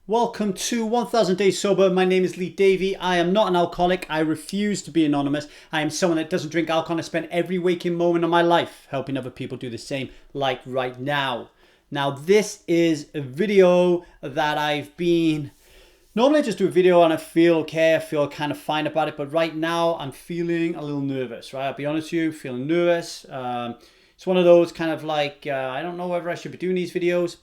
Welcome to 1000 Days Sober. My name is Lee Davey. I am not an alcoholic. I refuse to be anonymous. I am someone that doesn't drink alcohol. I spend every waking moment of my life helping other people do the same, like right now. Now, this is a video that I've been... Normally I just do a video and I feel okay, I feel kind of fine about it, but right now I'm feeling a little nervous, right? I'll be honest with you, feeling nervous. It's one of those kind of like, I don't know whether I should be doing these videos.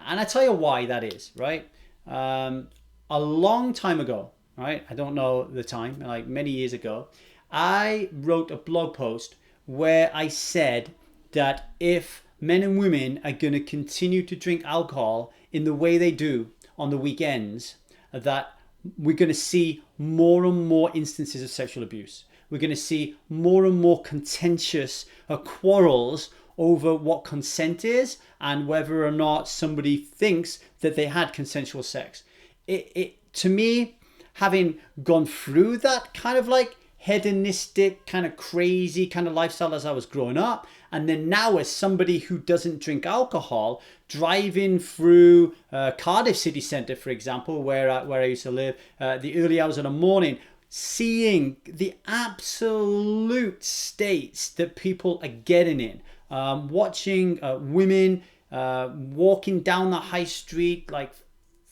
And I tell you why that is, right? A long time ago, right? I don't know the time, like many years ago, I wrote a blog post where I said that if men and women are going to continue to drink alcohol in the way they do on the weekends, that we're going to see more and more instances of sexual abuse. We're going to see more and more contentious quarrels over what consent is and whether or not somebody thinks that they had consensual sex. To me, having gone through that kind of like hedonistic, kind of crazy kind of lifestyle as I was growing up, and then now as somebody who doesn't drink alcohol, driving through Cardiff city centre, for example, where I used to live, the early hours of the morning, seeing the absolute states that people are getting in, watching women walking down the high street like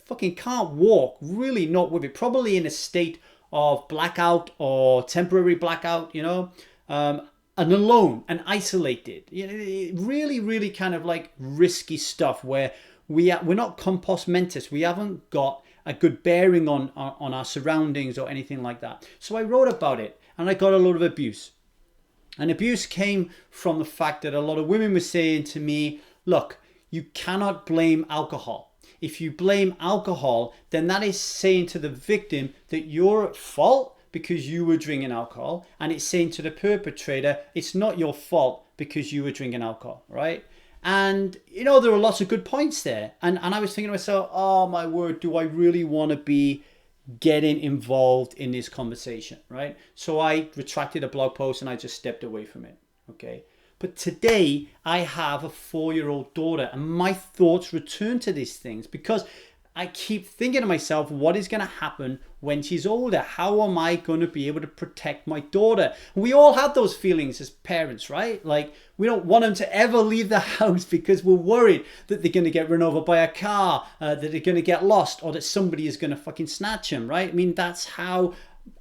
fucking can't walk, really not with it, probably in a state of blackout or temporary blackout, you know, and alone and isolated. You know, really kind of like risky stuff where we're not compos mentis. We haven't got a good bearing on our surroundings or anything like that. So I wrote about it and I got a lot of abuse. And abuse came from the fact that a lot of women were saying to me, look, you cannot blame alcohol. If you blame alcohol, then that is saying to the victim that you're at fault because you were drinking alcohol. And it's saying to the perpetrator, it's not your fault because you were drinking alcohol, right? And, you know, there were lots of good points there. And I was thinking to myself, oh my word, do I really want to be getting involved in this conversation, right? So I retracted a blog post and I just stepped away from it, okay? But today I have a 4-year-old daughter and my thoughts return to these things because I keep thinking to myself, what is going to happen when she's older? How am I going to be able to protect my daughter? We all have those feelings as parents, right? Like we don't want them to ever leave the house because we're worried that they're going to get run over by a car, that they're going to get lost, or that somebody is going to fucking snatch them, right? I mean, that's how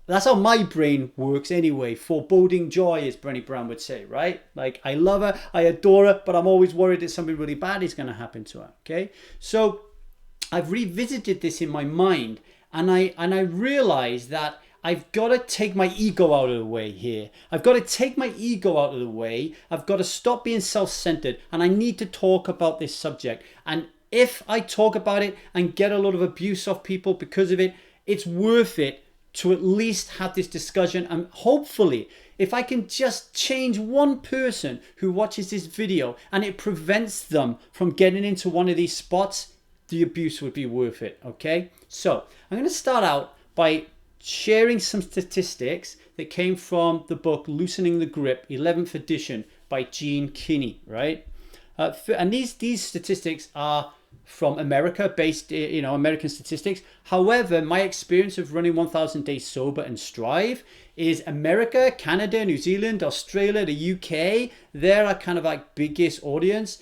my brain works anyway. Foreboding joy, as Brené Brown would say, right? Like I love her, I adore her, but I'm always worried that something really bad is going to happen to her, okay? So I've revisited this in my mind and I realized that I've got to take my ego out of the way here. I've got to take my ego out of the way. I've got to stop being self-centered and I need to talk about this subject. And if I talk about it and get a lot of abuse off people because of it, it's worth it to at least have this discussion. And hopefully, if I can just change one person who watches this video and it prevents them from getting into one of these spots, the abuse would be worth it, okay? So I'm going to start out by sharing some statistics that came from the book Loosening the Grip, 11th edition by Gene Kinney, right? And these statistics are from America, based, you know, American statistics. However, my experience of running 1000 Days Sober and Strive is America, Canada, New Zealand, Australia, the UK. They're our kind of like biggest audience.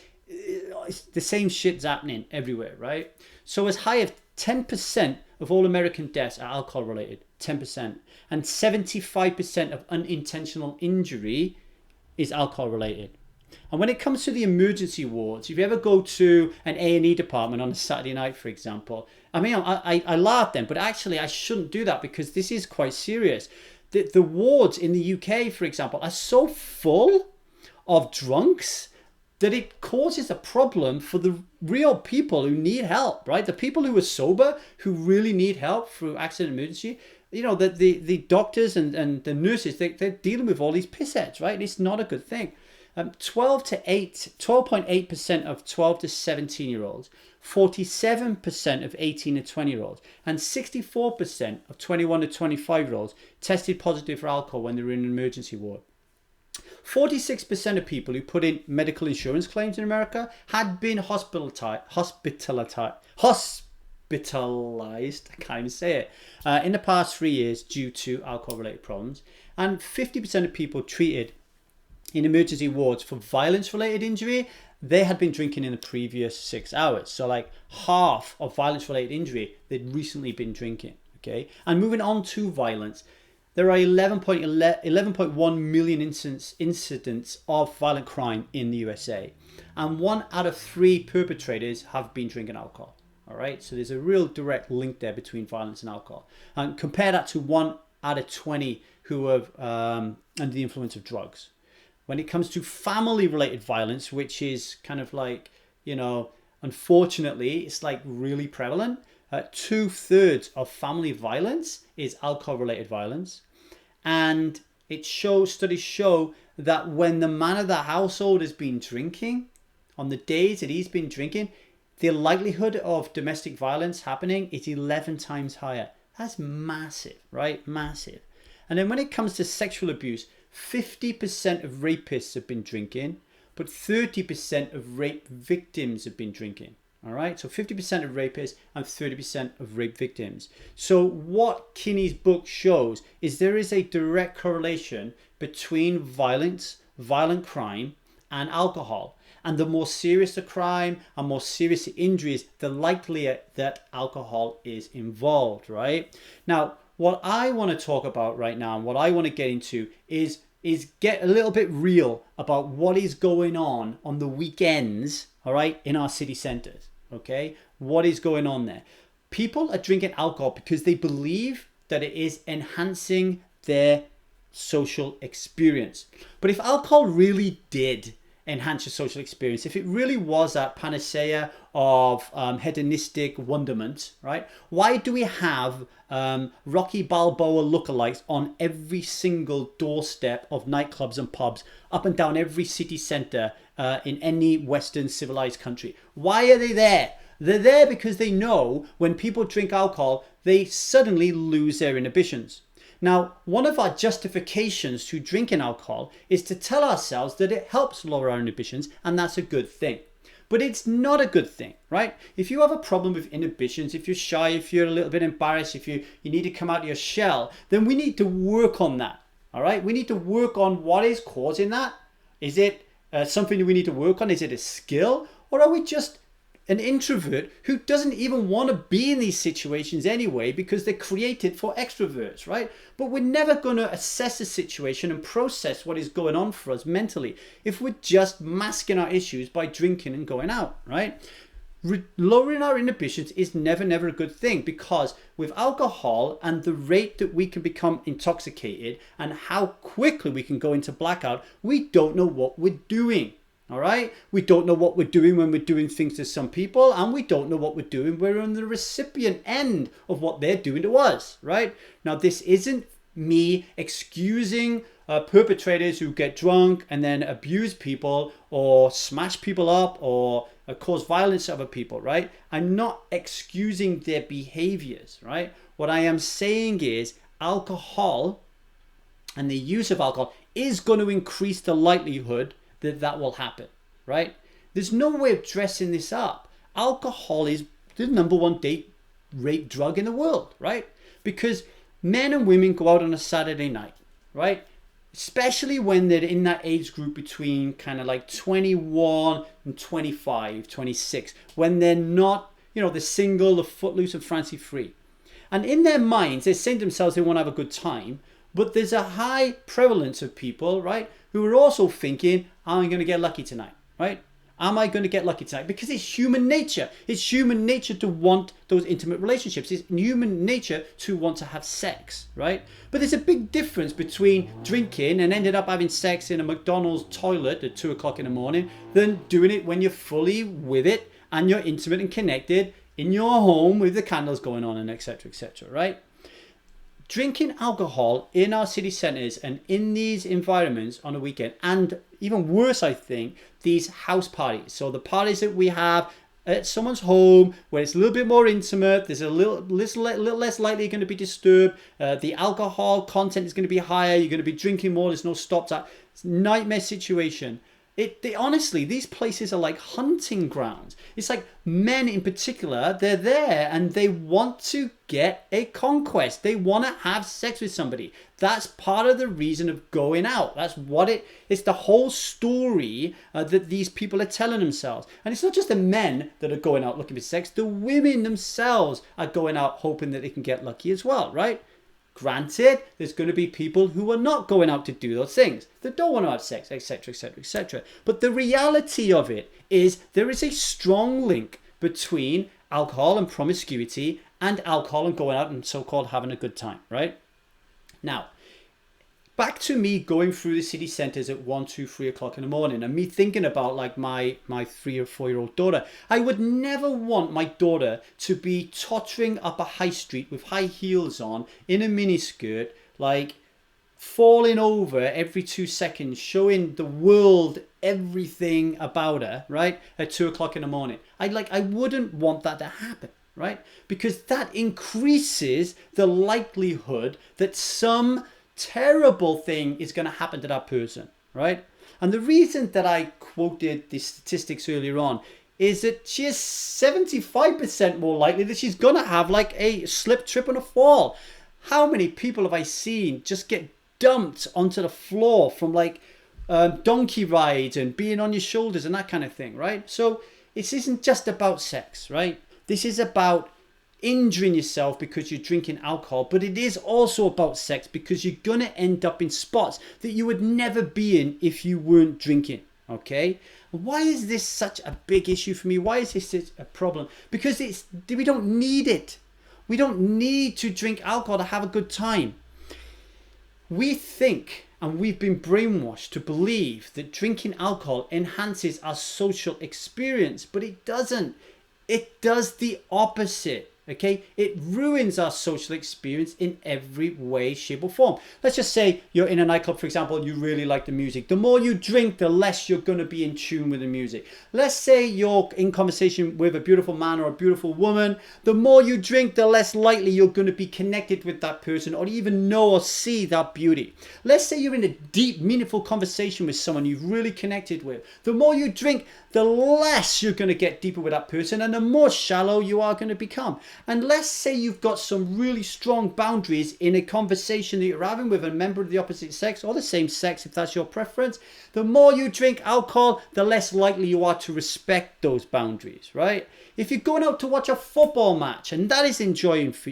The same shit's happening everywhere, right? So as high as 10% of all American deaths are alcohol related, 10%, and 75% of unintentional injury is alcohol related. And when it comes to the emergency wards, if you ever go to an A&E department on a Saturday night, for example, I mean, I laugh then, but actually I shouldn't do that because this is quite serious. The wards in the UK, for example, are so full of drunks that it causes a problem for the real people who need help, right? The people who are sober, who really need help through accident emergency, you know, the doctors and the nurses, they're dealing with all these pissheads, right? It's not a good thing. 12.8% of 12 to 17 year olds, 47% of 18 to 20 year olds, and 64% of 21 to 25 year olds tested positive for alcohol when they were in an emergency ward. 46% of people who put in medical insurance claims in America had been hospitalized hospitalized, I can't even say it, in the past 3 years due to alcohol-related problems. And 50% of people treated in emergency wards for violence-related injury, they had been drinking in the previous 6 hours. So like half of violence-related injury, they'd recently been drinking, okay? And moving on to violence, there are 11.1 million incidents of violent crime in the USA. And 1 out of 3 perpetrators have been drinking alcohol. All right, so there's a real direct link there between violence and alcohol. And compare that to 1 out of 20 who are under the influence of drugs. When it comes to family-related violence, which is kind of like, you know, unfortunately, it's like really prevalent. 2/3 of family violence is alcohol-related violence. And studies show that when the man of the household has been drinking, on the days that he's been drinking, the likelihood of domestic violence happening is 11 times higher. That's massive, right? Massive. And then when it comes to sexual abuse, 50% of rapists have been drinking, but 30% of rape victims have been drinking. All right, so 50% of rapists and 30% of rape victims. So what Kinney's book shows is there is a direct correlation between violence, violent crime, and alcohol. And the more serious the crime and more serious the injuries, the likelier that alcohol is involved, right? Now, what I want to talk about right now and what I want to get into is get a little bit real about what is going on the weekends, all right, in our city centers, okay? What is going on there? People are drinking alcohol because they believe that it is enhancing their social experience. But if alcohol really did enhance your social experience, if it really was that panacea of hedonistic wonderment, right? Why do we have Rocky Balboa lookalikes on every single doorstep of nightclubs and pubs up and down every city centre in any Western civilized country? Why are they there? They're there because they know when people drink alcohol, they suddenly lose their inhibitions. Now, one of our justifications to drinking alcohol is to tell ourselves that it helps lower our inhibitions, and that's a good thing. But it's not a good thing, right? If you have a problem with inhibitions, if you're shy, if you're a little bit embarrassed, if you need to come out of your shell, then we need to work on that, all right? We need to work on what is causing that. Is it something that we need to work on? Is it a skill? Or are we just an introvert who doesn't even want to be in these situations anyway because they're created for extroverts, right? But we're never going to assess the situation and process what is going on for us mentally if we're just masking our issues by drinking and going out, right? Lowering our inhibitions is never a good thing, because with alcohol and the rate that we can become intoxicated and how quickly we can go into blackout, we don't know what we're doing. All right, we don't know what we're doing when we're doing things to some people, and we don't know what we're doing when we're on the recipient end of what they're doing to us, right? Now, this isn't me excusing perpetrators who get drunk and then abuse people or smash people up or cause violence to other people, right? I'm not excusing their behaviors, right? What I am saying is alcohol and the use of alcohol is going to increase the likelihood that will happen, right? There's no way of dressing this up. Alcohol is the #1 date rape drug in the world, right? Because men and women go out on a Saturday night, right? Especially when they're in that age group between kind of like 21 and 25, 26, when they're not, you know, they're single, they're footloose and fancy free. And in their minds, they're saying to themselves they want to have a good time, but there's a high prevalence of people, right, who are also thinking, am I going to get lucky tonight, right? Am I going to get lucky tonight? Because it's human nature. It's human nature to want those intimate relationships. It's human nature to want to have sex, right? But there's a big difference between drinking and ending up having sex in a McDonald's toilet at 2 o'clock in the morning than doing it when you're fully with it and you're intimate and connected in your home with the candles going on and etc., right? Drinking alcohol in our city centres and in these environments on a weekend, and even worse, I think, these house parties. So the parties that we have at someone's home where it's a little bit more intimate, there's a little less likely you're going to be disturbed. The alcohol content is going to be higher. You're going to be drinking more. There's no stop. It's a nightmare situation. Honestly, these places are like hunting grounds. It's like men in particular, they're there and they want to get a conquest. They want to have sex with somebody. That's part of the reason of going out. That's what it's the whole story that these people are telling themselves. And it's not just the men that are going out looking for sex. The women themselves are going out hoping that they can get lucky as well, right? Granted, there's going to be people who are not going out to do those things. They don't want to have sex, etc., etc., etc. But the reality of it is there is a strong link between alcohol and promiscuity and alcohol and going out and so-called having a good time, right? Now, back to me going through the city centres at 1, 2, 3 o'clock in the morning and me thinking about like my 3 or 4-year-old daughter. I would never want my daughter to be tottering up a high street with high heels on in a miniskirt, like falling over every 2 seconds, showing the world everything about her, right, at 2 o'clock in the morning. I wouldn't want that to happen, right? Because that increases the likelihood that some terrible thing is going to happen to that person, right? And the reason that I quoted the statistics earlier on is that she is 75% more likely that she's going to have like a slip, trip and a fall. How many people have I seen just get dumped onto the floor from like donkey rides and being on your shoulders and that kind of thing, right? So this isn't just about sex, right? This is about injuring yourself because you're drinking alcohol, but it is also about sex because you're gonna end up in spots that you would never be in if you weren't drinking. Okay, why is this such a big issue for me? Why is this such a problem? Because we don't need it. We don't need to drink alcohol to have a good time. We think, and we've been brainwashed to believe, that drinking alcohol enhances our social experience, but it doesn't. It does the opposite. Okay, it ruins our social experience in every way, shape or form. Let's just say you're in a nightclub, for example, and you really like the music. The more you drink, the less you're going to be in tune with the music. Let's say you're in conversation with a beautiful man or a beautiful woman. The more you drink, the less likely you're going to be connected with that person or even know or see that beauty. Let's say you're in a deep, meaningful conversation with someone you've really connected with. The more you drink, the less you're going to get deeper with that person and the more shallow you are going to become. And let's say you've got some really strong boundaries in a conversation that you're having with a member of the opposite sex or the same sex, if that's your preference. The more you drink alcohol, the less likely you are to respect those boundaries, right? If you're going out to watch a football match and that is enjoyment for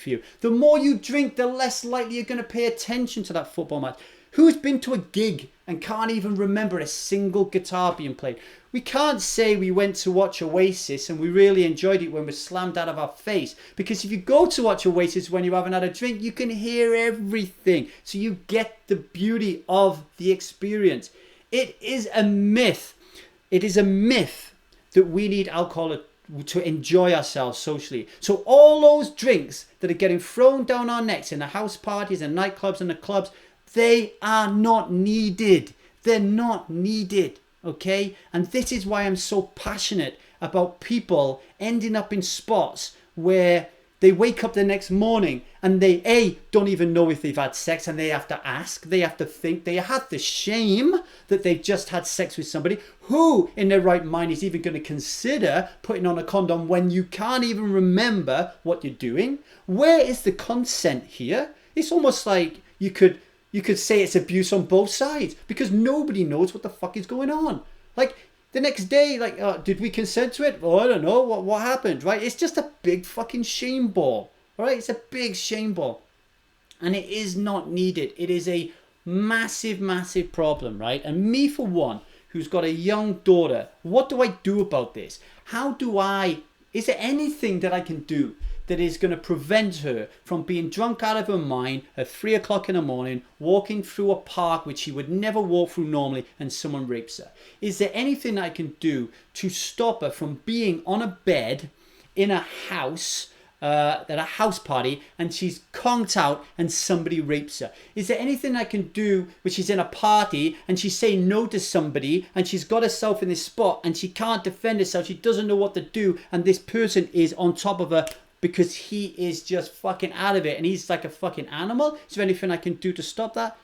you, the more you drink, the less likely you're going to pay attention to that football match. Who's been to a gig and can't even remember a single guitar being played? We can't say we went to watch Oasis and we really enjoyed it when we're slammed out of our face. Because if you go to watch Oasis when you haven't had a drink, you can hear everything. So you get the beauty of the experience. It is a myth. It is a myth that we need alcohol to enjoy ourselves socially. So all those drinks that are getting thrown down our necks in the house parties and nightclubs and the clubs, they are not needed. They're not needed. Okay, and this is why I'm so passionate about people ending up in spots where they wake up the next morning and they don't even know if they've had sex, and they have to ask, they have to think, they have the shame that they've just had sex with somebody. Who in their right mind is even going to consider putting on a condom when you can't even remember what you're doing? Where is the consent here? It's almost like you could say it's abuse on both sides because nobody knows what the fuck is going on. Like the next day, like, did we consent to it? Oh, I don't know. What happened, right? It's just a big fucking shame ball, all right? It's a big shame ball. And it is not needed. It is a massive, massive problem, right? And me, for one, who's got a young daughter, what do I do about this? Is there anything that I can do that is going to prevent her from being drunk out of her mind at 3 o'clock in the morning, walking through a park which she would never walk through normally, and someone rapes her? Is there anything I can do to stop her from being on a bed in a house, at a house party, and she's conked out and somebody rapes her? Is there anything I can do when she's in a party and she's saying no to somebody and she's got herself in this spot and she can't defend herself, she doesn't know what to do, and this person is on top of her because he is just fucking out of it and he's like a fucking animal? Is there anything I can do to stop that?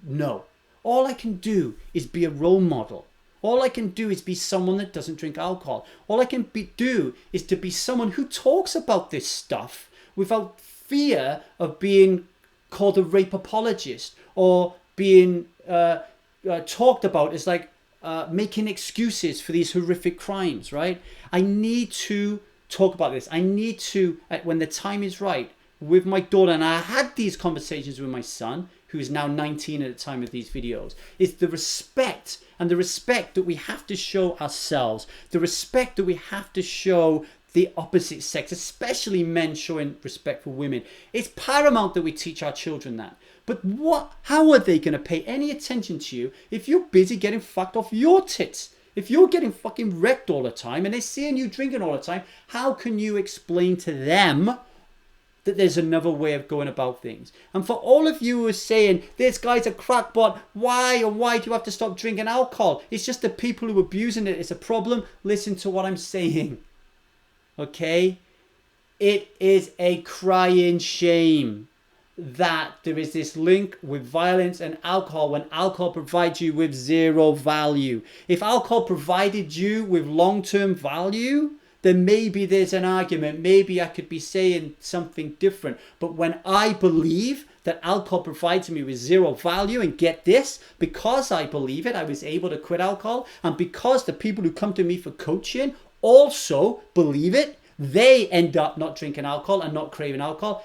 No. All I can do is be a role model, All I can do is be someone that doesn't drink alcohol. All I can do is to be someone who talks about this stuff without fear of being called a rape apologist or being talked about as like making excuses for these horrific crimes, right? I need to talk about this. I need to, when the time is right, with my daughter, and I had these conversations with my son, who is now 19 at the time of these videos, is the respect, and the respect that we have to show ourselves, the respect that we have to show the opposite sex, especially men showing respect for women. It's paramount that we teach our children that. But how are they going to pay any attention to you if you're busy getting fucked off your tits? If you're getting fucking wrecked all the time and they're seeing you drinking all the time, how can you explain to them that there's another way of going about things? And for all of you who are saying, this guy's a crackpot, why do you have to stop drinking alcohol? It's just the people who are abusing it. It's a problem. Listen to what I'm saying. Okay? It is a crying shame that there is this link with violence and alcohol when alcohol provides you with zero value. If alcohol provided you with long-term value, then maybe there's an argument. Maybe I could be saying something different. But when I believe that alcohol provides me with zero value, and get this, because I believe it, I was able to quit alcohol, and because the people who come to me for coaching also believe it, they end up not drinking alcohol and not craving alcohol.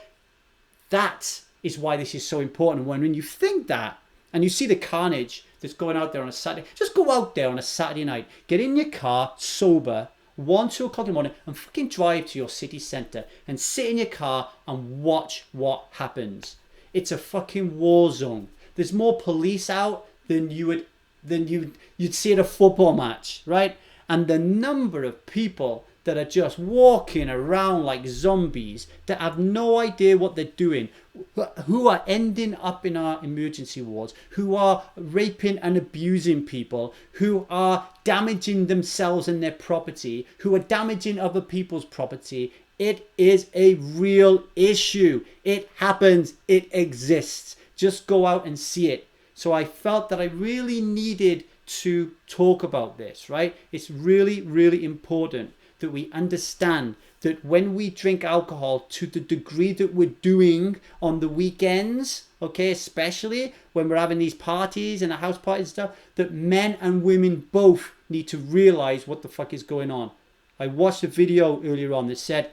That is why this is so important. When you think that, and you see the carnage that's going out there on a Saturday, just go out there on a Saturday night, get in your car sober, 1, 2 o'clock in the morning, and fucking drive to your city centre and sit in your car and watch what happens. It's a fucking war zone. There's more police out than you'd see at a football match, right? And the number of people that are just walking around like zombies, that have no idea what they're doing, who are ending up in our emergency wards, who are raping and abusing people, who are damaging themselves and their property, who are damaging other people's property. It is a real issue. It happens. It exists. Just go out and see it. So I felt that I really needed to talk about this, right? It's really, really important that we understand that when we drink alcohol to the degree that we're doing on the weekends, okay, especially when we're having these parties and the house parties and stuff, that men and women both need to realize what the fuck is going on. I watched a video earlier on that said,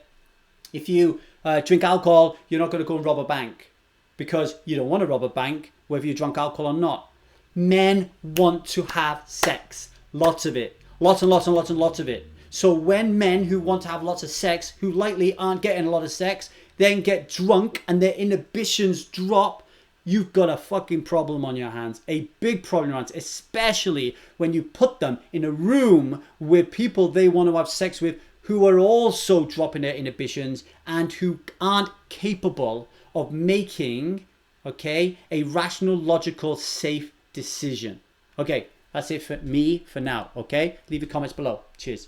if you drink alcohol, you're not going to go and rob a bank because you don't want to rob a bank, whether you drunk alcohol or not. Men want to have sex. Lots of it. Lots and lots and lots and lots of it. So when men who want to have lots of sex, who likely aren't getting a lot of sex, then get drunk and their inhibitions drop, you've got a fucking problem on your hands. A big problem on your hands, especially when you put them in a room with people they want to have sex with who are also dropping their inhibitions and who aren't capable of making, okay, a rational, logical, safe decision. Okay, that's it for me for now, okay? Leave your comments below. Cheers.